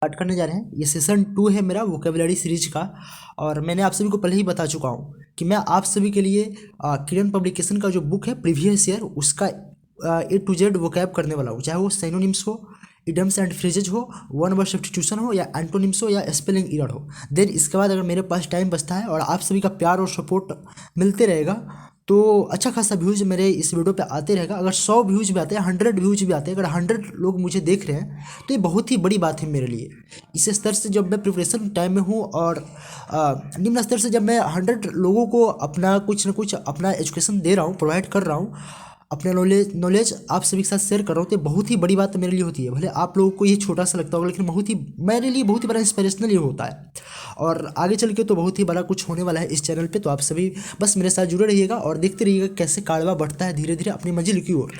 Start करने जा रहे हैं। ये सेशन 2 है मेरा वोकेबलरी सीरीज का। और मैंने आप सभी को पहले ही बता चुका हूँ कि मैं आप सभी के लिए किरण पब्लिकेशन का जो बुक है प्रीवियस ईयर उसका A to Z वोकैब करने वाला हूँ, चाहे वो सिनोनिम्स हो, इडियम्स एंड फ्रेजेज हो, वन वर्ड सब्स्टिट्यूशन हो, या एंटोनिम्स हो, या स्पेलिंग एरर हो। देन इसके बाद अगर मेरे पास टाइम बचता है और आप सभी का प्यार और सपोर्ट मिलते रहेगा तो अच्छा खासा व्यूज़ मेरे इस वीडियो पे आते रहेगा। अगर 100 व्यूज़ भी आते हैं, 100 व्यूज़ भी आते हैं, अगर 100 लोग मुझे देख रहे हैं तो ये बहुत ही बड़ी बात है मेरे लिए। इस स्तर से जब मैं प्रिपरेशन टाइम में हूँ और निम्न स्तर से जब मैं 100 लोगों को अपना कुछ ना कुछ अपना एजुकेशन दे रहा हूँ, प्रोवाइड कर रहा हूँ, अपना नॉलेज आप सभी के साथ शेयर कर रहा हूँ, तो बहुत ही बड़ी बात मेरे लिए होती है। भले आप लोगों को ये छोटा सा लगता होगा, लेकिन बहुत ही मेरे लिए बहुत ही बड़ा इंस्पिरेशनल ये होता है। और आगे चल के तो बहुत ही बड़ा कुछ होने वाला है इस चैनल पे। तो आप सभी बस मेरे साथ जुड़े रहिएगा और देखते रहिएगा कैसे कारवा बढ़ता है धीरे धीरे अपनी मंजिल की ओर।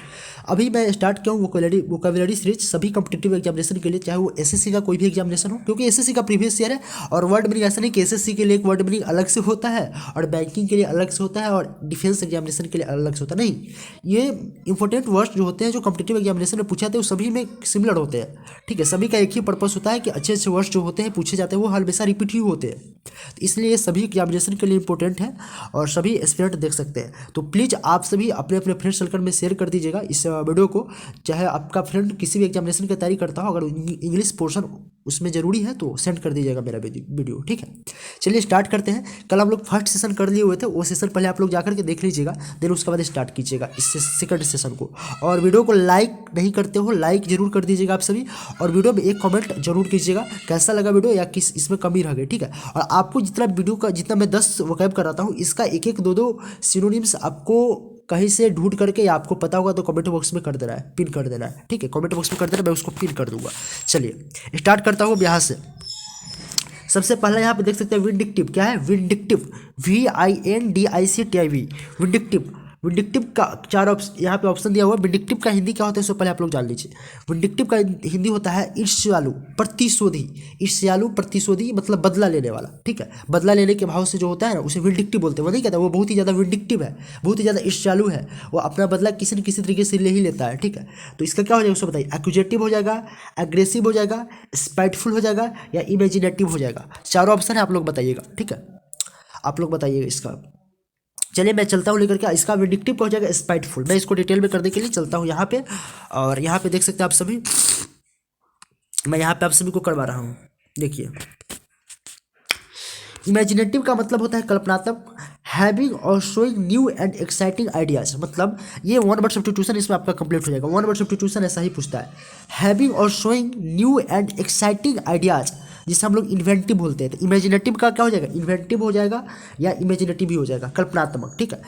अभी मैं स्टार्ट किया हूँ वोकेबलरी सीरीज सभी कॉम्पिटिटिव एग्जामिनेशन के लिए, चाहे वो एसएससी का कोई भी एग्जामिनेशन हो, क्योंकि एसएससी का प्रीवियस ईयर है। और वर्ड मीनिंग ऐसा नहीं कि एसएससी के लिए एक वर्ड मीनिंग अलग से होता है और बैंकिंग के लिए अलग से होता है और डिफेंस एग्जामिनेशन के लिए अलग से होता है। नहीं, ये इंपॉर्टेंट वर्ड्स जो होते हैं जो कॉम्पिटिटिव एग्जामिनेशन में पूछे जाते हैं वो सभी में सिमिलर होते हैं। ठीक है, सभी का एक ही पर्पस होता है कि अच्छे अच्छे वर्ड्स जो होते हैं पूछे जाते हैं वो हमेशा रिपीट ही होते हैं। तो इसलिए ये सभी एग्जामिनेशन के लिए इंपॉर्टेंट है और सभी एस्पिरेंट देख सकते हैं। तो प्लीज़ आप सभी अपने अपने फ्रेंड सर्कल में शेयर कर दीजिएगा इस वीडियो को। चाहे आपका फ्रेंड किसी भी एग्जामिनेशन की तैयारी करता हो, अगर इंग्लिश पोर्शन उसमें ज़रूरी है तो सेंड कर दीजिएगा मेरा वीडियो। ठीक है, चलिए स्टार्ट करते हैं। कल हम लोग फर्स्ट सेशन कर लिए हुए थे, वो सेशन पहले आप लोग जाकर के देख लीजिएगा, देन उसके बाद स्टार्ट कीजिएगा इस सेकंड सेशन को। और वीडियो को लाइक नहीं करते हो, लाइक जरूर कर दीजिएगा आप सभी। और वीडियो में एक कमेंट जरूर कीजिएगा कैसा लगा वीडियो या किस इसमें कमी रह गई। ठीक है, और आपको जितना वीडियो का जितना मैं 10 वोकैब कराता हूँ, इसका एक एक दो दो सिनोनिम्स आपको कहीं से ढूंढ करके या आपको पता होगा तो कमेंट बॉक्स में कर देना है, पिन कर देना है। ठीक है, कमेंट बॉक्स में कर देना, मैं उसको पिन कर दूंगा। चलिए स्टार्ट करता हूँ यहाँ से। सबसे पहला यहाँ पे देख सकते हैं विंडिक्टिव। क्या है? Vindictive, VINDICTIV, vindictive. विंडिक्टिव का चार ऑप्शन यहाँ पे ऑप्शन दिया हुआ है। विंडिक्टिव का हिंदी क्या होता है इससे पहले आप लोग जान लीजिए। विंडिक्टिव का हिंदी होता है ईर्ष्यालु, प्रतिशोधी। ईर्ष्यालु, प्रतिशोधी मतलब बदला लेने वाला। ठीक है, बदला लेने के भाव से जो होता है ना उसे विंडिक्टिव बोलते हैं। वो नहीं कहता वो बहुत ही ज़्यादा विंडिक्टिव है, बहुत ही ज़्यादा ईर्ष्यालु है, वो अपना बदला किसी न किसी तरीके से ले ही लेता है। ठीक है, तो इसका क्या हो जाएगा उसको बताइए। एक्यूजेटिव हो जाएगा, एग्रेसिव हो जाएगा, स्पाइटफुल हो जाएगा, या इमेजिनेटिव हो जाएगा। चारों ऑप्शन है, आप लोग बताइएगा। ठीक है, आप लोग बताइएगा इसका। चलिए मैं चलता हूँ लेकर के। इसका विंडिक्टिव हो जाएगा स्पाइटफुल। मैं इसको डिटेल में करने के लिए चलता हूँ यहाँ पे। और यहाँ पे देख सकते हैं आप सभी, मैं यहाँ पे आप सभी को करवा रहा हूँ। देखिए, इमेजिनेटिव का मतलब होता है कल्पनात्मक, हैविंग और showing new and exciting ideas. मतलब ये वन वर्ड सब्स्टिट्यूशन इसमें आपका कंप्लीट हो जाएगा। वन वर्ड सब्स्टिट्यूशन ऐसा ही पूछता है, हैविंग और showing new and exciting ideas, जिसे हम लोग इन्वेंटिव बोलते हैं। तो इमेजिनेटिव का क्या हो जाएगा? इन्वेंटिव हो जाएगा या इमेजिनेटिव भी हो जाएगा, कल्पनात्मक। ठीक है,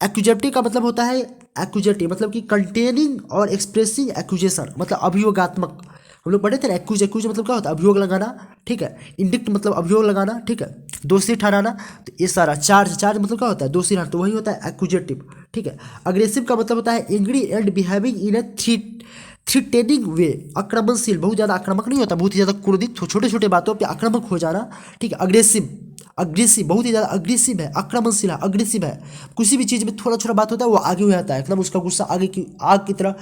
एक्यूजेटिव का मतलब होता है, एक्यूजेटिव मतलब कि कंटेनिंग और एक्सप्रेसिंग एक्यूजेशन, मतलब अभियोगात्मक। हम लोग पढ़े थे ना, एक्यूज मतलब क्या होता है? अभियोग लगाना। ठीक है, इंडिक्ट मतलब अभियोग लगाना। ठीक है, दोषी ठहराना। तो ये सारा चार्ज मतलब क्या होता है? दोषी ठहराना, तो वही होता है एक्यूजेटिव। ठीक है, अग्रेसिव का मतलब होता है angry and behaving in a threatening way, आक्रामकशील, बहुत ज़्यादा आक्रामक नहीं होता, बहुत ही ज़्यादा क्रोधित, छोटे छोटे बातों पे आक्रामक हो जाना। ठीक है, अग्रेसिव बहुत ही ज़्यादा अग्रेसिव है, आक्रामकशील है, अग्रेसिव है। किसी भी चीज़ में थोड़ा छोटा बात होता है वो आगे हो जाता है, एकदम उसका गुस्सा आगे की आग की तरह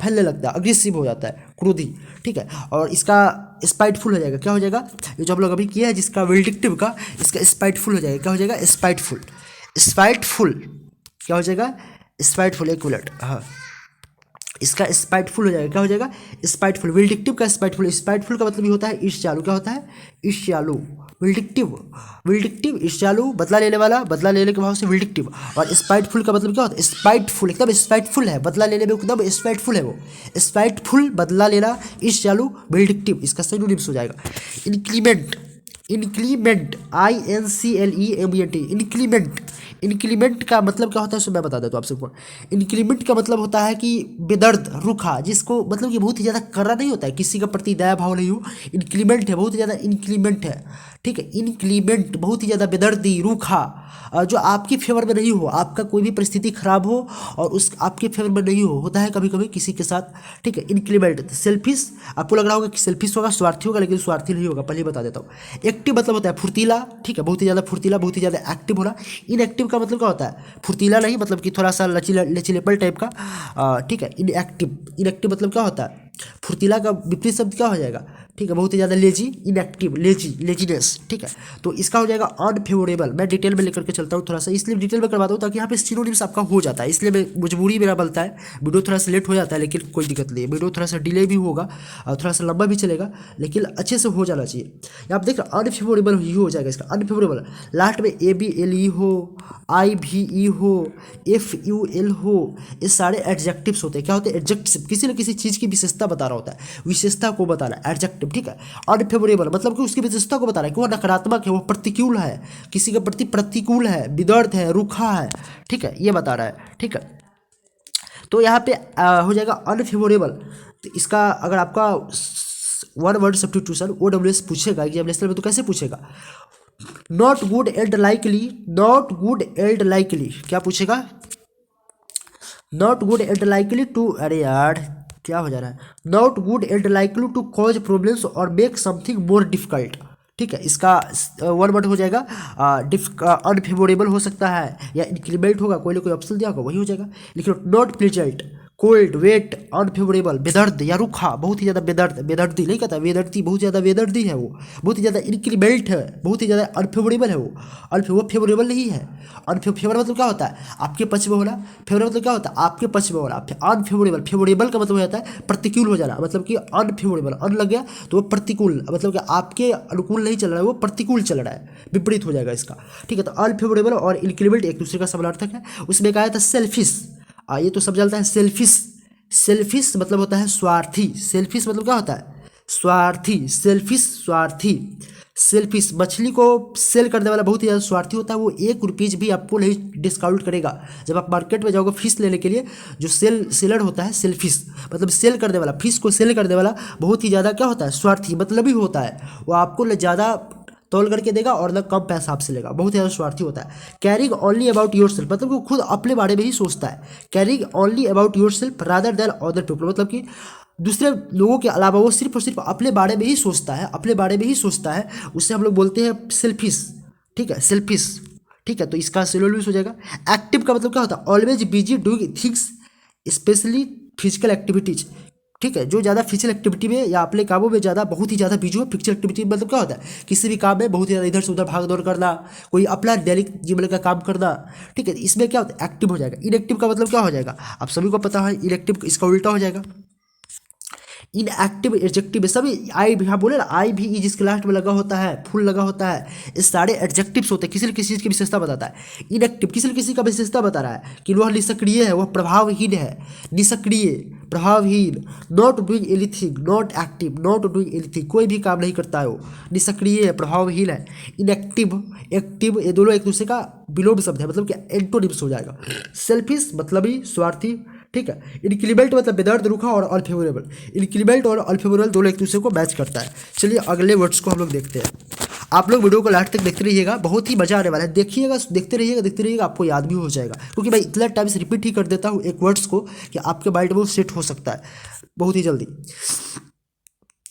फैलने लगता है, अग्रेसिव हो जाता है, क्रोधी। ठीक है, और इसका स्पाइटफुल हो जाएगा। क्या हो जाएगा? ये जो हम लोग अभी किया है जिसका विंडिक्टिव का, इसका स्पाइटफुल हो जाएगा। क्या हो जाएगा? स्पाइटफुल। स्पाइटफुल क्या हो जाएगा? स्पाइटफुल। एक मिनट, हाँ, इसका स्पाइटफुल हो जाएगा। क्या हो जाएगा? स्पाइटफुल। विंडिक्टिव का स्पाइटफुल। स्पाइटफुल का मतलब ये होता है ईर्ष्यालु। क्या होता है? ईर्ष्यालु। विंडिक्टिव ईर्ष्यालु, बदला लेने वाला, बदला लेने के भाव से विंडिक्टिव। और स्पाइटफुल का मतलब क्या होता है? स्पाइटफुल, एकदम स्पाइटफुल है, बदला लेने में एकदम स्पाइटफुल है वो। स्पाइटफुल, बदला लेना, ईर्ष्यालु, विंडिक्टिव, इसका सिनोनिम्स हो जाएगा। Increment, increment, INCLEMENT, increment. Increment का मतलब क्या होता है सो मैं बता देता हूँ आप सबको। इंक्रीमेंट का मतलब होता है कि बेदर्द, रूखा, जिसको मतलब कि बहुत ही ज़्यादा कड़ा नहीं होता है, किसी का प्रति दया भाव नहीं हो, इंक्रीमेंट है, बहुत ही ज़्यादा इंक्रीमेंट है। ठीक है, इंक्रीमेंट बहुत ही ज़्यादा बेदर्दी, रूखा, जो आपकी फेवर में नहीं हो, आपका कोई भी परिस्थिति खराब हो और उस आपके फेवर में नहीं हो, होता है कभी कभी किसी के साथ। ठीक है, इंक्रीमेंट। सेल्फिश, आपको लग रहा होगा कि सेल्फिश होगा, स्वार्थी होगा, लेकिन स्वार्थी नहीं होगा, पहले बता देता हूँ। एक्टिव मतलब होता है फुर्तीला। ठीक है, बहुत ही ज़्यादा फुर्तीला, बहुत ही ज़्यादा एक्टिव होना। इनएक्टिव का मतलब क्या होता है? फुर्तीला नहीं, मतलब कि थोड़ा सा लचीलेपल टाइप का। ठीक है, इनएक्टिव। इनएक्टिव मतलब क्या होता है? फुर्तीला का विपरीत शब्द क्या हो जाएगा? ठीक है, बहुत ही ज़्यादा लेजी, इनएक्टिव, लेजीनेस, ठीक है। तो इसका हो जाएगा अनफेवरेबल। मैं डिटेल में लेकर के चलता हूँ थोड़ा सा, इसलिए डिटेल में करवाता हूँ ताकि यहाँ पे सिनोनिम्स आपका हो जाता है, इसलिए मैं मजबूरी मेरा बनता है। वीडियो थोड़ा सा लेट हो जाता है लेकिन कोई दिक्कत नहीं है, वीडियो थोड़ा सा डिले भी होगा और थोड़ा सा लंबा भी चलेगा, लेकिन अच्छे से हो जाना चाहिए। आप देख रहे अनफेवरेबल ही हो जाएगा इसका, अनफेवरेबल लास्ट में ABLE हो, IVE हो, FUL हो, ये सारे एडजेक्टिव्स होते हैं। क्या होते हैं? एडजेक्टिव, किसी न किसी चीज़ की विशेषता बता रहा होता है, विशेषता को बता रहा है एडजेक्टिव, ठीक है। अनफेवरेबल मतलब कि उसकी विशेषता को बता रहा है कि वो नकारात्मक है, वो प्रतिकूल है, किसी के प्रति प्रतिकूल है, विदर्थ है, रूखा है, ठीक है, ये बता रहा है, ठीक है। तो यहाँ पे हो जाएगा अनफेवरेबल। तो इसका अगर आपका वन वर्ड सब्स्टिट्यूशन OWS पूछेगा एग्जामिनेशन में तो कैसे पूछेगा? Not good and likely, not good and likely, क्या पूछेगा? Not good and likely to, अरे यार क्या हो जा रहा है, not good and likely to cause problems or make something more difficult, ठीक है। इसका वन वर्ड हो जाएगा अनफेवरेबल हो सकता है या इंक्रीमेंट होगा, कोई ना कोई ऑप्शन दिया होगा वही हो जाएगा। लेकिन not pleasant, cold, wet, unfavourable, बेदर्द या रूखा, बहुत ही ज़्यादा बेदर्द, बेदर्दी नहीं कहता, वेदर्दी, बहुत ज़्यादा वेदर्दी है वो, बहुत ही ज़्यादा इंक्रीमेंट है, बहुत ही ज़्यादा अनफेवरेबल है वो फेवरेबल नहीं है। अनफेवरेबल मतलब क्या होता है? आपके पक्ष में होना। फेवरेबल मतलब क्या होता है? आपके पक्ष में होना। अनफेवरेबल, फेवरेबल का मतलब हो जाता है प्रतिकूल हो जाना, मतलब कि अनफेवरेबल, अन लग गया तो वो प्रतिकूल, मतलब कि आपके अनुकूल नहीं चल रहा है, वो प्रतिकूल चल रहा है, विपरीत हो जाएगा इसका, ठीक है। तो अनफेवरेबल और इंक्रीमेंट एक दूसरे का समानार्थक है। उसमें कहा था सेल्फिश, ये तो सब चलता है। सेल्फिश, सेल्फिश मतलब होता है स्वार्थी, सेल्फिश मतलब क्या होता है? स्वार्थी, सेल्फिश, स्वार्थी। सेल्फिश, मछली को सेल करने वाला बहुत ही ज़्यादा स्वार्थी होता है, वो ₹1 भी आपको नहीं डिस्काउंट करेगा। जब आप मार्केट में जाओगे फिश लेने के लिए, जो सेलर होता है, सेल्फिश मतलब सेल करने वाला, फिश को सेल करने वाला बहुत ही ज़्यादा क्या होता है? स्वार्थी, मतलब ही होता है। वो आपको ज़्यादा तौल करके देगा और ना कम पैसा आपसे लेगा, बहुत ज़्यादा स्वार्थी होता है। Carrying only about your self, मतलब वो खुद अपने बारे में ही सोचता है। Carrying only about your self rather than other people, मतलब कि दूसरे लोगों के अलावा वो सिर्फ और सिर्फ अपने बारे में ही सोचता है, अपने बारे में ही सोचता है, उससे हम लोग बोलते हैं सेल्फिश, ठीक है, सेल्फिश, ठीक है। तो इसका सिनोनिम्स हो जाएगा। एक्टिव का मतलब क्या होता है? Always busy doing things, specially physical activities, ठीक है। जो ज़्यादा फिजिकल एक्टिविटी में या अपने कामों में ज़्यादा, बहुत ही ज़्यादा बिजी हो। फिजिकल एक्टिविटी मतलब क्या होता है? किसी भी काम में बहुत ही ज़्यादा इधर से उधर भाग दौड़ करना, कोई अपना दैनिक जीवन का काम करना, ठीक है। इसमें क्या होता है? एक्टिव हो जाएगा। इनएक्टिव का मतलब क्या हो जाएगा? आप सभी को पता है, इनएक्टिव इसका उल्टा हो जाएगा। इनएक्टिव एडजेक्टिव सभी, आई भी, हाँ बोले ना, आई भी ई जिसके लास्ट में लगा होता है, फुल लगा होता है, ये सारे एडजेक्टिव्स होते हैं, किसी न किसी चीज़ की विशेषता बताता है। इनएक्टिव किसी न किसी का विशेषता बता रहा है कि वह निष्क्रिय है, वह प्रभावहीन है, निष्क्रिय, प्रभावहीन, not doing anything, not active, not doing anything, कोई भी काम नहीं करता है वो, निष्क्रिय है, प्रभावहीन है। इनएक्टिव, एक्टिव, ये दोनों एक दूसरे का विलोम शब्द है, मतलब कि एंटोनिम्स हो जाएगा। सेल्फिश मतलब ही स्वार्थी, ठीक है। इंक्रीमेंट मतलब बेदर्द, रूखा और अनफेवरेबल। इंक्रीमेंट और अनफेवरेबल दोनों एक दूसरे को मैच करता है। चलिए अगले वर्ड्स को हम लोग देखते हैं। आप लोग वीडियो को लास्ट तक देखते रहिएगा, बहुत ही मजा आने वाला है, देखिएगा, देखते रहिएगा, देखते रहिएगा, आपको याद भी हो जाएगा, क्योंकि मैं इतना टाइम से रिपीट ही कर देता हूँ एक वर्ड्स को कि आपके माइंड में वो सेट हो सकता है बहुत ही जल्दी।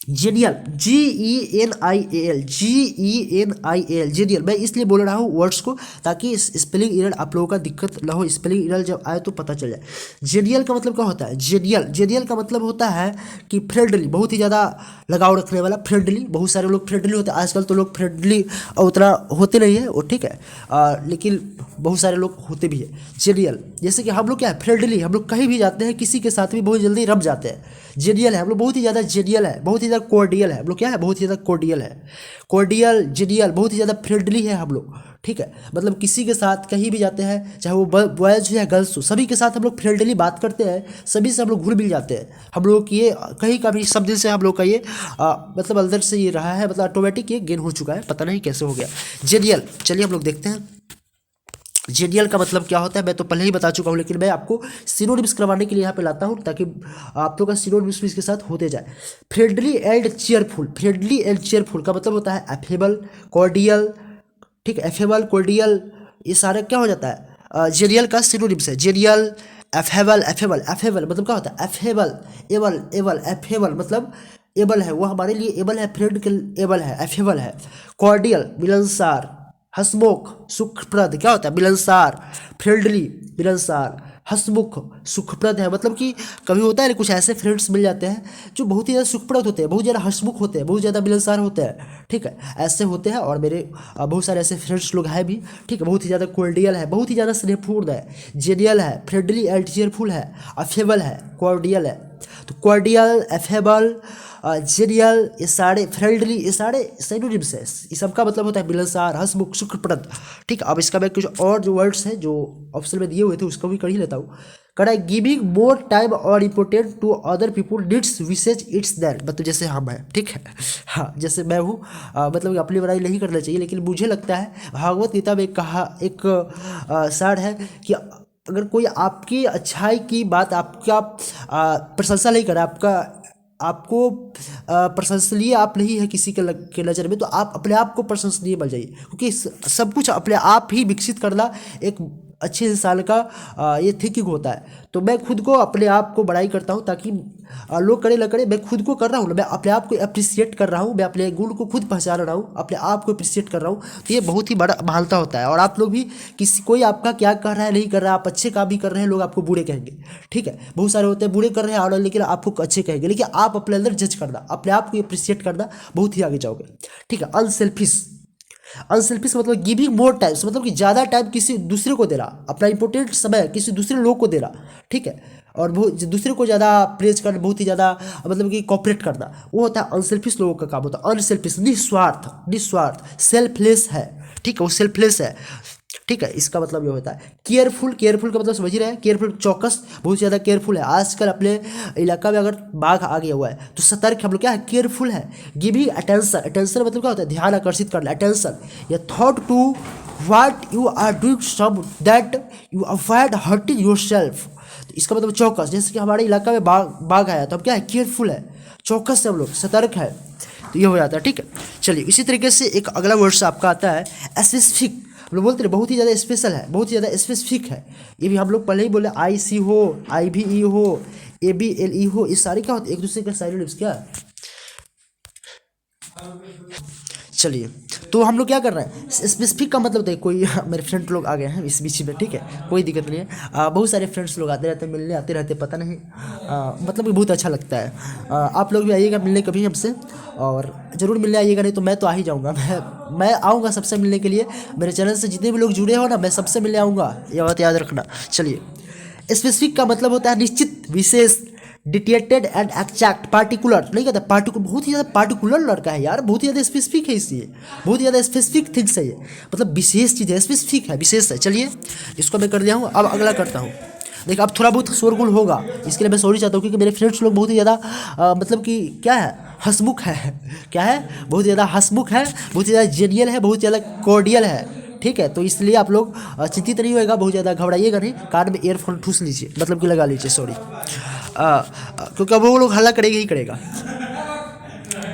Genial, GENIAL, GENIAL, genial. मैं इसलिए बोल रहा हूँ वर्ड्स को ताकि स्पेलिंग एरर आप लोगों का दिक्कत ना हो, स्पेलिंग एरर जब आए तो पता चल जाए। जेनियल का मतलब क्या होता है? जेनियल, जेनियल का मतलब होता है कि फ्रेंडली, बहुत ही ज़्यादा लगाव रखने वाला, फ्रेंडली। बहुत सारे लोग फ्रेंडली होते हैं, आजकल तो लोग फ्रेंडली उतना होते नहीं है वो, ठीक है, लेकिन बहुत सारे लोग होते भी हैं। जेनियल, जैसे कि हम लोग क्या है? फ्रेंडली, हम लोग कहीं भी जाते हैं किसी के साथ भी बहुत जल्दी रम जाते हैं। जेनियल है हम लोग, बहुत ही ज़्यादा जेनियल है, बहुत ही ज़्यादा कोर्डियल है हम लोग, क्या है? बहुत ही ज़्यादा कोर्डियल है, कोर्डियल, जेनियल, बहुत ही ज़्यादा फ्रेंडली है हम लोग, ठीक है। मतलब किसी के साथ कहीं भी जाते हैं, चाहे वो बॉयज़ हो या गर्ल्स हो, सभी के साथ हम लोग फ्रेंडली बात करते हैं, सभी से हम लोग घुल मिल जाते हैं। हम लोग की ये कहीं का भी सब दिल से हम लोग का ये मतलब अंदर से ये रहा है, मतलब ऑटोमेटिक ये गेन हो चुका है, पता नहीं कैसे हो गया। जेनियल, चलिए हम लोग देखते हैं जेनियल का मतलब क्या होता है। मैं तो पहले ही बता चुका हूँ, लेकिन मैं आपको सिनोनिम्स करवाने के लिए यहाँ पे लाता हूँ ताकि आप लोग का सिनोनिम्स भी इसके साथ होते जाए। Friendly and cheerful, friendly and cheerful का मतलब होता है एफेबल, कॉर्डियल, ठीक है, एफेबल, कॉर्डियल, ये सारे क्या हो जाता है? जेनियल का सिनोनिम्स है। जेनियल, एफेबल, एफेबल, एफेबल मतलब क्या होता है? एफेबल, एबल, एबल, एफेबल मतलब एबल है, वो हमारे लिए एबल है, फ्रेंड के एबल है, एफेबल है। कॉर्डियल, मिलनसार, हसमुख सुखप्रद क्या होता है, मिलनसार, फ्रेंडली मिलनसार, हसमुख सुखप्रद है, मतलब कि कभी होता है ना कुछ ऐसे फ्रेंड्स मिल जाते हैं जो बहुत ही ज़्यादा सुखप्रद होते हैं, बहुत ज़्यादा हसमुख होते हैं, बहुत ज़्यादा मिलनसार होते हैं, ठीक है, ऐसे होते हैं। और मेरे बहुत सारे ऐसे फ्रेंड्स लोग हैं भी, ठीक है, बहुत ही ज़्यादा कोर्डियल है, बहुत ही ज़्यादा स्नेहपूर्ण है, जेनियल है, फ्रेंडली एंड चीयरफुल है, अफेबल है, कॉर्डियल है। तो कॉर्डियल, एफेबल, जेनियल, ये सारे, फ्रेंडली, ये सारे सिनोनिम्स है, इस सबका मतलब होता है मिलनसार, हंसमुख, सुखप्रद, ठीक है। अब इसका मैं कुछ और जो वर्ड्स हैं जो ऑप्शन में दिए हुए थे उसको भी कर ही लेता हूँ। कड़ा giving more time or important to other people needs wishes it's there, मतलब जैसे हम हैं, ठीक है, हाँ जैसे मैं हूँ, मतलब कि अपनी बड़ाई नहीं करना चाहिए, लेकिन मुझे लगता है भागवत गीता में कहा एक सार है कि अगर कोई आपकी अच्छाई की बात, आपका प्रशंसा नहीं करे, आपको प्रशंसनीय आप नहीं है किसी के नज़र में, तो आप अपने आप को प्रशंसनीय बन जाइए, क्योंकि सब कुछ अपने आप ही विकसित करना एक अच्छे इंसान का ये थिंकिंग होता है। तो मैं खुद को, अपने आप को बड़ाई करता हूँ ताकि लोग करे न करे, मैं खुद को कर रहा हूँ, मैं अपने आप को अप्रिसिएट कर रहा हूँ, मैं अपने गुण को खुद पहचान रहा हूँ, अपने आप को अप्रिसिएट कर रहा हूँ, तो ये बहुत ही बड़ा महानता होता है। और आप लोग भी, किसी कोई आपका क्या कर रहा है नहीं कर रहा है, आप अच्छे काम भी कर रहे हैं, लोग आपको बुरे कहेंगे, ठीक है, बहुत सारे होते हैं बुरे कर रहे हैं और लेकिन आपको अच्छे कहेंगे, लेकिन आप अपने अंदर जज करना, अपने आप को अप्रिसिएट करना, बहुत ही आगे जाओगे, ठीक है। अनसेल्फिश, अनसेल्फिश मतलब गिविंग मोर टाइम्स, मतलब कि ज़्यादा टाइम किसी दूसरे को दे रहा, अपना इंपॉर्टेंट समय किसी दूसरे लोग को दे रहा, ठीक है, और बहुत दूसरे को ज़्यादा प्रेज करना, बहुत ही ज़्यादा मतलब कि कॉपरेट करना, वो होता है अनसेल्फिश लोगों का काम होता है। अनसेल्फिश निस्वार्थ, निस्वार्थ, सेल्फलेस है, ठीक है, वो सेल्फलेस है, ठीक है, इसका मतलब ये होता है। केयरफुल, केयरफुल का मतलब समझ ही रहे हैं, केयरफुल चौकस, बहुत ज़्यादा केयरफुल है। आजकल अपने इलाका में अगर बाघ आ गया हुआ है तो सतर्क हम लोग क्या है, केयरफुल है। गिविंग अटेंशन, अटेंशन मतलब क्या होता है, ध्यान आकर्षित करना, अटेंशन या thought to what you are doing some that you avoid hurting yourself. तो इसका मतलब चौकस, जैसे कि हमारे इलाका में बाघ आया तो अब क्या है, केयरफुल है, चौकस से हम लोग, सतर्क है, तो ये हो जाता है, ठीक है। चलिए इसी तरीके से एक अगला वर्ड आपका आता है स्पेसिफिक, हम लोग बोलते हैं बहुत ही ज़्यादा स्पेशल है, बहुत ही ज़्यादा स्पेसिफिक है, ये भी हम लोग पहले ही बोले, IC हो, IVE हो, ABLE हो, ये सारे क्या होते हैं, एक दूसरे के साइनोनिम्स क्या। चलिए तो हम लोग क्या कर रहे हैं, स्पेसिफिक का मतलब, देखिए कोई मेरे फ्रेंड लोग आ गए हैं इस बीच में, ठीक है, कोई दिक्कत नहीं है, बहुत सारे फ्रेंड्स लोग आते रहते हैं, मिलने आते रहते हैं, पता नहीं मतलब कि बहुत अच्छा लगता है। आप लोग भी आइएगा मिलने कभी हमसे, और ज़रूर मिलने आइएगा, नहीं तो मैं तो आ ही जाऊँगा, मैं आऊँगा सबसे मिलने के लिए, मेरे चैनल से जितने भी लोग जुड़े हो ना, मैं सबसे मिलने आऊँगा, ये बात याद रखना। चलिए स्पेसिफिक का मतलब होता है निश्चित, विशेष, डिटेटेड एंड एक्जैक्ट, पार्टिकुलर नहीं कहता, पार्टिकुलर, बहुत ही ज़्यादा पार्टिकुलर लड़का है यार, बहुत ही ज़्यादा स्पेसिफिक है, इसलिए बहुत ही ज़्यादा स्पेसिफिक थिंग्स है ये, मतलब विशेष चीज़ है, स्पेसिफिक है, विशेष है। चलिए इसको मैं कर दिया हूँ, अब अगला करता हूँ। देखिए अब थोड़ा बहुत शोरगुल होगा, इसके लिए मैं सॉरी चाहता हूँ, क्योंकि मेरे फ्रेंड्स लोग बहुत ही ज़्यादा मतलब कि क्या है, हंसमुख है, क्या है, बहुत ज़्यादा हंसमुख है, बहुत ही ज़्यादा जेनियल है, बहुत ज़्यादा कॉर्डियल है, ठीक है। तो इसलिए आप लोग चिंतित नहीं होएगा, बहुत ज़्यादा घबराइएगा नहीं, कान में ईयरफोन ठूस लीजिए, मतलब कि लगा लीजिए, सॉरी, क्योंकि अब वो लोग हल्ला करेगा ही करेगा।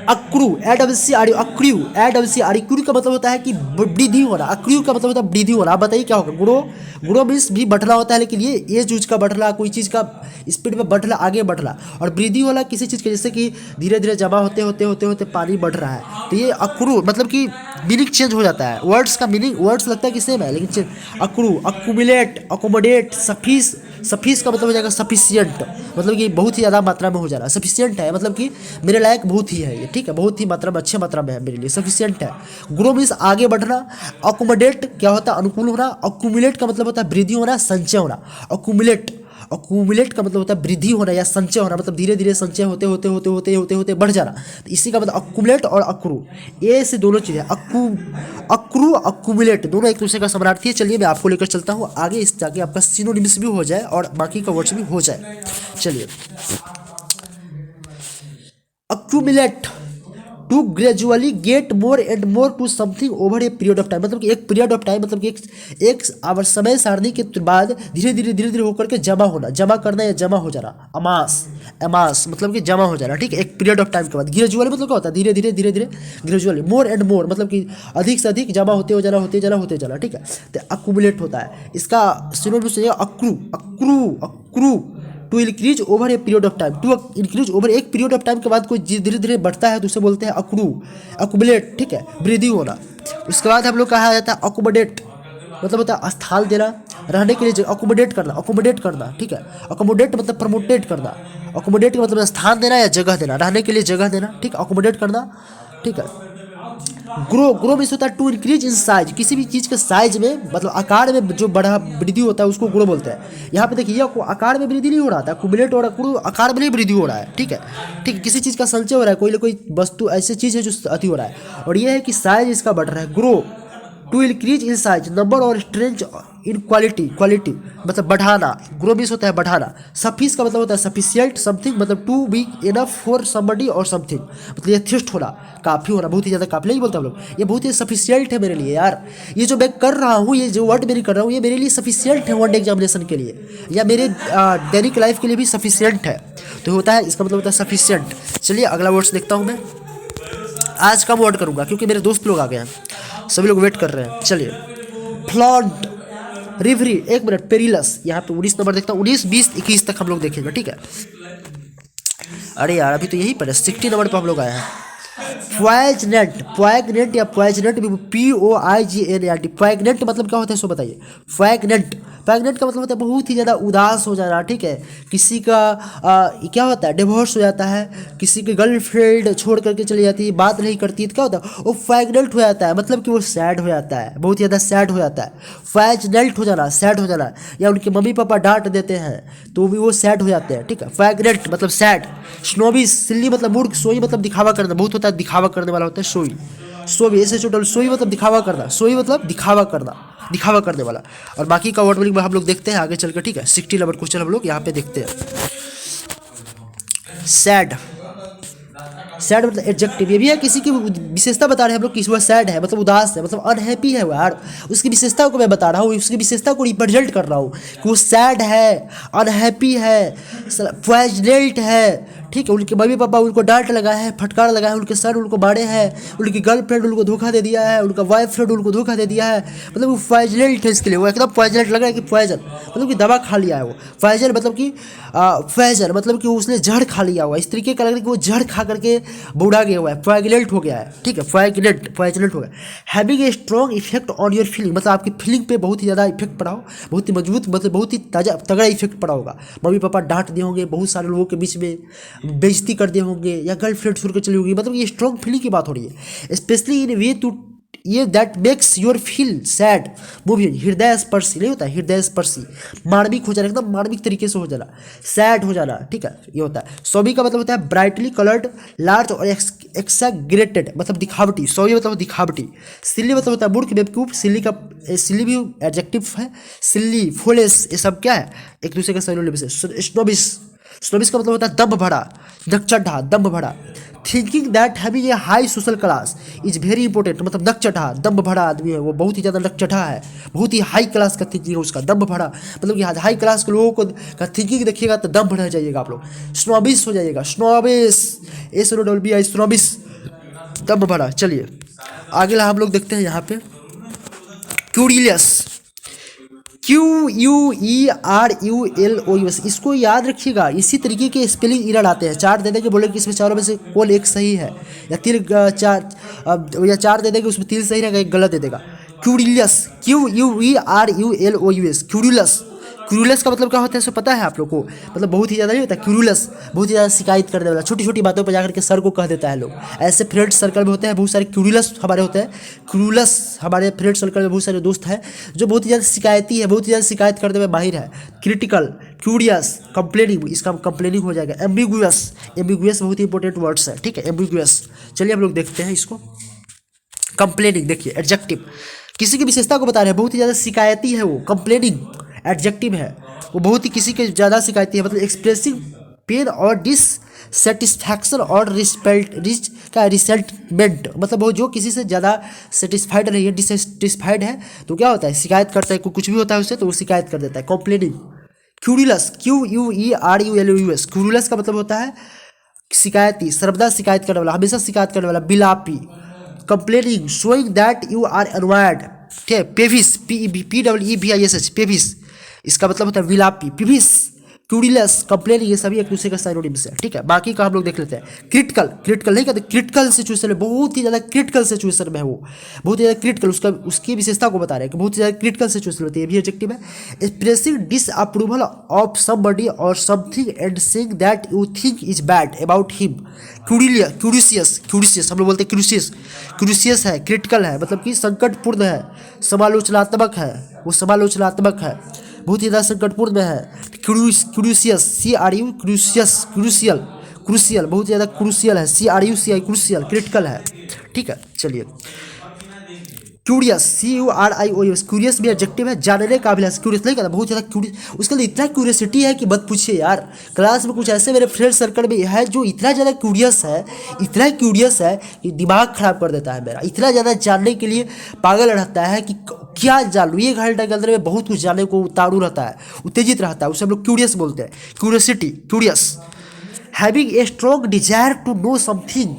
Accrue, AWC accrue, AWC crew का मतलब होता है कि वृद्धि होना, अक्रू का मतलब होता है वृद्धि होना। आप बताइए क्या होगा, ग्रो, ग्रो मीन्स भी बढ़ना होता है, लेकिन ये चीज़ का बढ़ना, कोई चीज़ का स्पीड में बढ़ना, आगे बढ़ना, और वृद्धि वाला किसी चीज़ का, जैसे कि धीरे धीरे जमा होते होते होते होते पानी बढ़ रहा है, तो ये अक्रू मतलब कि मीनिंग चेंज हो जाता है, वर्ड्स का मीनिंग, वर्ड्स लगता है कि सेम है लेकिन change. Accrue, accumulate, accommodate, suffice, suffice का मतलब हो जाएगा सफिशियंट, मतलब कि बहुत ही ज़्यादा मात्रा में हो जा रहा है, सफिशियंट है मतलब कि मेरे लायक बहुत ही है ये, ठीक है, बहुत ही मात्रा में, अच्छे मात्रा में है मेरे लिए, सफिशियंट है। ग्रो मीन्स आगे बढ़ना, अकोमोडेट क्या होता है, अनुकूल होना, अक्यूमुलेट का मतलब होता है वृद्धि होना, संचय होना, अक्यूमुलेट, अक्यूमुलेट का मतलब होता है वृद्धि होना या संचय होना, मतलब धीरे धीरे संचय होते होते होते होते होते होते बढ़ जाना, तो इसी का मतलब अक्यूमुलेट और अक्रू, ये से दोनों चीज़ें, अक्रू अक्यूमुलेट दोनों एक दूसरे का समानार्थी है। चलिए मैं आपको लेकर चलता हूँ आगे, इस ताकि आपका सिनोनिम्स भी हो जाए और बाकी का वर्ड्स भी हो जाए। चलिए accumulate, to gradually get more and more to something over a period of time, मतलब कि एक पीरियड ऑफ टाइम, मतलब कि एक समय सारणी के बाद धीरे धीरे होकर के जमा होना, जमा करना या जमा हो जाना, अमास, अमास मतलब कि जमा हो जाना, ठीक है, एक पीरियड ऑफ टाइम के बाद। ग्रेजुअली मतलब क्या होता है, धीरे धीरे ग्रेजुअली, मोर एंड मोर मतलब कि अधिक से अधिक जमा होते हो जाना, होते जाना, होते जाना, ठीक है, तो अक्यूमुलेट होता है। इसका सिनोनिम्स है accrue, accrue, accrue, to increase over a period of time, to increase over, एक पीरियड ऑफ टाइम के बाद कोई धीरे धीरे बढ़ता है तो उसे बोलते हैं अक्रू, अक्यूमुलेट, ठीक है, वृद्धि होना, उसके बाद हम लोग कहा जाता है अकोमोडेट, मतलब होता है स्थान देना, रहने के लिए अकोमोडेट करना, अकोमोडेट करना, ठीक है। अकोमोडेट मतलब प्रमोटेट करना, अकोमोडेट का मतलब स्थान देना या जगह देना, रहने के लिए जगह देना, ठीक है, अकोमोडेट करना, ठीक है। ग्रो, ग्रो मीन्स होता है टू इंक्रीज इन साइज, किसी भी चीज़ के साइज में मतलब आकार में जो बढ़ा वृद्धि होता है उसको ग्रो बोलते हैं। यहाँ पे देखिए आकार में वृद्धि नहीं हो रहा था, कुमुलेट हो रहा है, आकार में नहीं वृद्धि हो रहा है, ठीक है, ठीक है। किसी चीज़ का संचय हो रहा है, कोई ना कोई वस्तु ऐसी चीज़ है जो अति हो रहा है, और ये है कि साइज इसका बढ़ रहा है। Grow to increase in size, number or strength in quality, quality मतलब बढ़ाना, ग्रो मीन्स होता है बढ़ाना। सफिस का मतलब होता है सफिशिएंट समथिंग, मतलब to be enough for somebody or something, मतलब यथेष्ट होना, काफ़ी होना, बहुत ही ज़्यादा काफ़ी नहीं बोलते हम लोग, ये बहुत ही सफिशिएंट है मेरे लिए यार, ये जो मैं कर रहा हूँ, ये जो वर्ड मेरी कर रहा हूँ, ये मेरे लिए सफिशिएंट है वन एग्जामिनेशन के लिए, या मेरे दैनिक लाइफ के लिए भी सफिशिएंट है, तो होता है इसका मतलब होता है सफिशिएंट। चलिए अगला वर्ड्स देखता हूँ मैं, आज कम वर्ड करूँगा क्योंकि मेरे दोस्त लोग आ गए हैं, सभी लोग वेट कर रहे हैं। चलिए फ्लॉन्ट, रिवरी, एक मिनट, पेरिलस, यहाँ पे 19 नंबर देखता हूँ, 19, 20, 21 तक हम लोग देखेंगे, ठीक है। अरे यार अभी तो यही पर 60 नंबर पर हम लोग आए हैं। प्वाइजनेंट, प्वाइगनेंट या प्वाइजनेंट, POIGNENT, प्वाइगनेंट मतलब क्या होता है सो बताइए। प्वाइगनेंट, प्वाइगनेंट का मतलब होता है बहुत ही ज़्यादा उदास हो जाना, ठीक है। किसी का क्या होता है, डिवोर्स हो जाता है, किसी की गर्लफ्रेंड छोड़ करके चली जाती है, बात नहीं करती है, तो क्या होता है वो प्वाइगनेंट हो जाता है, मतलब कि वो सैड हो जाता है, बहुत ज़्यादा सैड हो जाता है। प्वाइजनेंट हो जाना, सैड हो जाना, या उनके मम्मी पापा डांट देते हैं तो भी वो सैड हो जाते हैं, ठीक है। प्वाइगनेंट मतलब सैड। स्नोबी, सिल्ली मतलब मूर्ख, सोई मतलब दिखावा करना, बहुत होता है दिखावा करने वाला होता है सोई, सोई ऐसे छोटा, सोई मतलब दिखावा करना, सोई मतलब दिखावा करना, दिखावा करने वाला। और बाकी का वर्ड मीनिंग हम लोग देखते हैं आगे चल कर, ठीक है। 60 नंबर क्वेश्चन हम लोग यहाँ पे देखते हैं। सैड, सैड मतलब एडजेक्टिव, ये भी है किसी की विशेषता बता रहे हैं हम लोग कि वह सैड है, मतलब उदास है, मतलब अनहैप्पी है वो यार, उसकी विशेषता को मैं बता रहा हूँ, उसकी विशेषता को रिप्रेजेंट कर रहा हूँ कि वो सैड है, अनहैप्पी है, फ्लैजलेट है, ठीक है। उनके मम्मी पापा उनको डांट लगाए हैं, फटकार लगाए हैं, उनके सर उनको मारे हैं, उनकी गर्लफ्रेंड उनको धोखा दे दिया है, उनका बॉयफ्रेंड उनको धोखा दे दिया है, मतलब वो फ्लैजलेट है इसके लिए, वो एकदम फ्लैजलेट लग रहा है कि पॉइजन, मतलब कि दवा खा लिया है वो। फ्लैजल मतलब कि फ्लैजल मतलब कि उसने जहर खा लिया हुआ, इस तरीके का लग रहा है कि वो जहर खा करके बूढ़ा गया हुआ है, फ्लैजलेट हो गया है, ठीक है, फ्लैजलेट हो गया। Having a strong effect on your feeling, मतलब आपकी फीलिंग पे बहुत ही ज़्यादा इफेक्ट पड़ा हो, बहुत ही मजबूत, मतलब बहुत ही ताज़ा तगड़ा इफेक्ट पड़ा होगा। मम्मी पापा डांट दिए होंगे, बहुत सारे लोगों के बीच में बेइज्जती कर दिए होंगे, या गर्लफ्रेंड छोड़ कर चली होगी, मतलब ये स्ट्रॉन्ग फीलिंग की बात हो रही है। स्पेशली इन वे टू, ये that makes your feel sad, वो भी हृदय स्पर्शी नहीं होता है, हृदय स्पर्शी, मानविक हो जाना, एकदम मानविक तरीके से हो जाना, सैड हो जाना, ठीक है, ये होता है। सौबी का मतलब होता है ब्राइटली कलर्ड, लार्ज और एक्सैगरेटेड, मतलब दिखावटी, सौबी मतलब दिखावटी। सिल्ली मतलब होता है मूर्ख, बेवकूफ, सिल्ली का सिल्ली भी एडजेक्टिव है, सिल्ली, फुलेस, ये सब क्या है, एक दूसरे का सिनोनिम है। स्नोबिस, स्नोबिस का मतलब होता है दम्भ भरा, नकचढ़ा, दम्भ भरा। Thinking that having a high social class is very important, मतलब नकचढ़ा, दम्भ भरा आदमी है वो, बहुत ही ज़्यादा नकचढ़ा है, बहुत ही हाई क्लास का थिंकिंग है उसका, दम्भ भरा मतलब कि हाई क्लास के लोगों को का थिंकिंग देखिएगा तो दम्भ रह जाइएगा आप लोग, स्नोबिस हो जाइएगा, स्नोबिस, SNOBI, स्नोबिस, दम्भ भरा। चलिए आगे हम लोग देखते हैं यहाँ पे क्यूरियस, QUERULOUS, इसको याद रखिएगा, इसी तरीके के स्पेलिंग एरर आते हैं। 4 दे देंगे, बोले कि इसमें चारों में से कौन एक सही है, या 4 दे देंगे, उसमें 3 सही रहेगा, एक गलत दे देगा। क्यूरियस, QUERULOUS, क्यूरियस, क्यूरियस का मतलब क्या होता है सो पता है आप लोग को, मतलब बहुत ही ज़्यादा नहीं होता, क्यूरियस बहुत ही ज़्यादा शिकायत करने वाला, छोटी छोटी बातों पर जाकर के सर को कह देता है लोग। ऐसे फ्रेंड सर्कल में होते हैं बहुत सारे क्यूरियस हमारे होते हैं, क्यूरियस हमारे फ्रेंड सर्कल में बहुत सारे दोस्त हैं जो बहुत ही ज़्यादा शिकायती है, बहुत ही ज़्यादा शिकायत करने में माहिर है। क्रिटिकल, क्यूरियस, कंप्लेनिंग, इसका कंप्लेनिंग हो जाएगा। एम्बिगुअस, एम्बिगुअस बहुत ही इंपॉर्टेंट वर्ड्स है, ठीक है, एम्बिगुअस। चलिए हम लोग देखते हैं इसको। कंप्लेनिंग देखिए एडजेक्टिव, किसी की विशेषता को बता रहे हैं, बहुत ही ज़्यादा शिकायती है वो, कंप्लेनिंग एडजेक्टिव है, वो बहुत ही किसी के ज़्यादा शिकायती है, मतलब एक्सप्रेसिंग पेन और डिससेटिस्फैक्शन और रिसेंटमेंट, मतलब वो जो किसी से ज़्यादा सेटिस्फाइड नहीं है, डिससेटिस्फाइड है, तो क्या होता है शिकायत करता है, कुछ भी होता है उससे तो वो शिकायत कर देता है, कंप्लेनिंग। क्यूरियस, QUERULOUS, क्यूरियस का मतलब होता है शिकायती, सर्वदा शिकायत करने वाला, हमेशा शिकायत करने वाला, बिलापी। Complaining, showing that you are unwired, ठीक है। पेविस, PEVIS, पेविस, इसका मतलब होता है विलापी, पिभिस, क्यूरियस, कंप्लेन, ये सभी एक दूसरे का साइनोनिम्स है, ठीक है। बाकी का हम लोग देख लेते हैं। क्रिटिकल, क्रिटिकल नहीं कहते, क्रिटिकल सिचुएशन है, बहुत ही ज़्यादा क्रिटिकल सिचुएशन में है वो, बहुत ही ज़्यादा क्रिटिकल, उसका उसकी विशेषता को बता रहे हैं कि बहुत ही ज़्यादा क्रिटिकल सिचुएशन होती है, ये भी एडजेक्टिव है। Expressing disapproval of somebody or something and saying that you think is bad about him. Curious, curious हम लोग बोलते हैं क्यूरियस, क्यूरियस है, क्रिटिकल है, मतलब कि संकटपूर्ण है, समालोचनात्मक है, वो समालोचनात्मक है, बहुत ही ज़्यादा संकटपूर्ण में है। क्रूसियस, CRU, क्रूसियल, क्रूसियल, बहुत ज़्यादा क्रूसियल है, CRUCI, क्रूसियल, क्रिटिकल है, ठीक है। चलिए, क्यूरियस, CURIOUS, क्यूरियस भी एडजेक्टिव है, जानने का अभिलाष, क्यूरियस नहीं कहता, बहुत ज़्यादा क्यूरियस, उसके लिए इतना क्यूरियसिटी है कि मत पूछिए यार। क्लास में कुछ ऐसे मेरे फ्रेंड सर्कल में है जो इतना ज़्यादा क्यूरियस है, इतना क्यूरियस है कि दिमाग खराब कर देता है मेरा, इतना ज़्यादा जानने के लिए पागल रहता है कि क्या जान लूँ, 1 घंटे के अंदर में बहुत कुछ जानने को उतारू रहता है, उत्तेजित रहता है, उसे हम लोग क्यूरियस बोलते हैं, curiosity, curious. Having a strong desire to know something,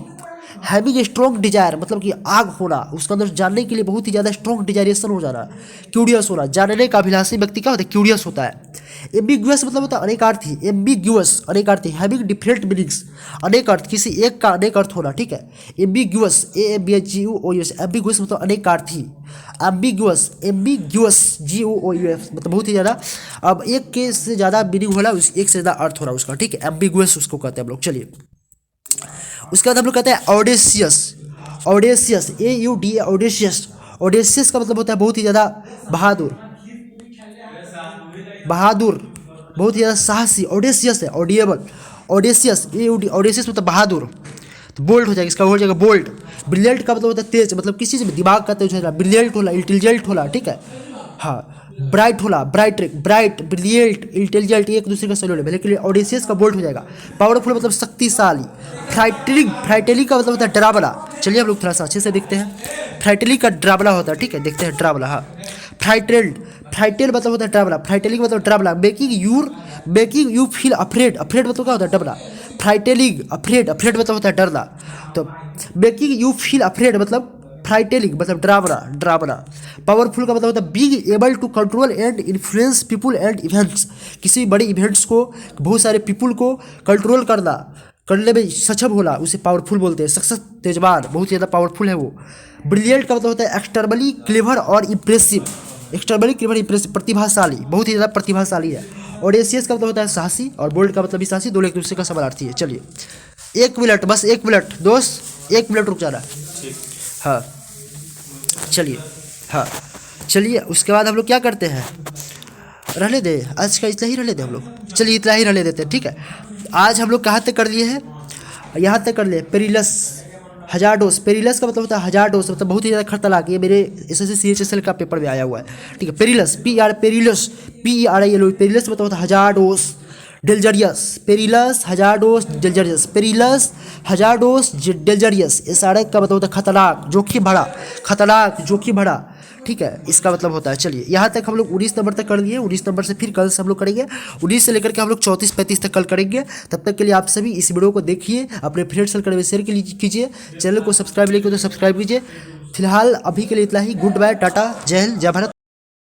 having a strong desire मतलब कि आग होना, उसके अंदर जानने के लिए बहुत ही ज़्यादा स्ट्रॉन्ग डिजायरेशन हो जाना, क्यूरियस होना, जानने का अभिलाषी व्यक्ति क्या होता है, क्यूरियस होता है। एम्बिग्युअस मतलब होता है अनेकार्थी, एम्बिग्युअस अनेकार्थी, हैविंग डिफरेंट मीनिंग्स, अनेक अर्थ, किसी एक का अनेक अर्थ होना, ठीक है। एम्बिग्युअस, AMBIGUOUS, एम्बिग्युअस मतलब अनेकार्थी, एम्बिग्युअस, GUOUS मतलब बहुत ही ज़्यादा, अब एक के से ज़्यादा मीनिंग होला, एक से ज़्यादा अर्थ हो रहा है उसका, ठीक है, एम्बिग्युअस उसको कहते हैं हम लोग। चलिए, उसके बाद हम लोग कहते हैं ऑडेसियस, ऑडेसियस, AUDA, ऑडेसियस, ऑडेसियस का मतलब होता है बहुत ही ज़्यादा बहादुर, बहादुर, बहुत ही ज़्यादा साहसी, ऑडेसियस है, ऑडिएबल, ऑडेसियस, AUD, ऑडेसियस मतलब बहादुर, तो बोल्ड हो जाएगा, इसका हो जाएगा बोल्ड। ब्रिलियंट का मतलब होता है तेज, मतलब किसी चीज़ में दिमाग का तेज होना, ब्रिलियंट होला, इंटेलिजेंट होला, ठीक है, हाँ। ब्राइट होला, ब्राइट, ब्रिलियंट, इंटेलिजेंट, एक दूसरे का सिनोनिम है, लेकिन ऑडेसियस का बोल्ड हो जाएगा। पावरफुल मतलब शक्तिशाली। फ्राइटेली का मतलब होता है डरावना। चलिए हम लोग थोड़ा सा अच्छे से देखते हैं, फ्राइटेली का डरावना होता है, ठीक है, देखते हैं डरावना, हाँ। फ्राइटेल मतलब होता है डरावना, फ्राइटेलिंग मतलब डरावना, making you feel afraid, afraid मतलब क्या होता है डरना, फ्राइटेलिंग, अफ्रेड मतलब होता है डरना, तो मेकिंग यू फील अफ्रेड मतलब फ्राइटेलिंग मतलब डरावना। पावरफुल का मतलब होता है being able to control and influence people and events, किसी बड़े इवेंट्स को, बहुत सारे पीपुल को कंट्रोल करने में सक्षम होला, उसे पावरफुल बोलते हैं, सक्सेस, तेजवान, बहुत ज़्यादा पावरफुल है वो। ब्रिलियंट का मतलब होता है एक्सटर्नली क्लेवर और इम्प्रेसिव, एक्सटर्नली क्लेवर, इम्प्रेसिव, प्रतिभाशाली, बहुत ही ज़्यादा प्रतिभाशाली है। ऑडेसियस का मतलब होता है साहसी, और बोल्ड का मतलब भी साहसी, दोनों एक दूसरे का समानार्थी है। चलिए 1 मिनट, बस 1 मिनट दोस्त, 1 मिनट रुक जाना, हाँ। चलिए उसके बाद हम लोग क्या करते हैं, रहने दे, आज का इतना ही रहने दे हम लोग, चलिए इतना ही रहने देते हैं, ठीक है। आज हम लोग कहाँ तक कर लिए हैं, यहाँ तक कर लिए। पेरिलस, हजारडोस, पेरिलस का मतलब होता है हजारडोस, मतलब बहुत ही ज़्यादा खतरनाक, ये मेरे SSC CHSL का पेपर में आया हुआ है, ठीक है। पेरिलस, पेरिलस, पेरिलस मतलब होता है hazardous, dangerous, perilous, hazardous, dangerous, perilous, hazardous, dangerous, ये सारे का मतलब होता है खतरनाक, जोखिम भरा, खतरनाक, जोखिम भरा, ठीक है, इसका मतलब होता है। चलिए यहाँ तक हम लोग 19 नंबर तक कर लिए, 19 नंबर से फिर कल से हम लोग करेंगे, 19 से लेकर के हम लोग 34-35 तक कल करेंगे। तब तक के लिए आप सभी इस वीडियो को देखिए, अपने फ्रेंड सर्कल में शेयर कीजिए, चैनल को सब्सक्राइब नहीं किया तो सब्सक्राइब कीजिए। फिलहाल अभी के लिए इतना ही, गुड बाय, टाटा, जय हिंद, जय भारत।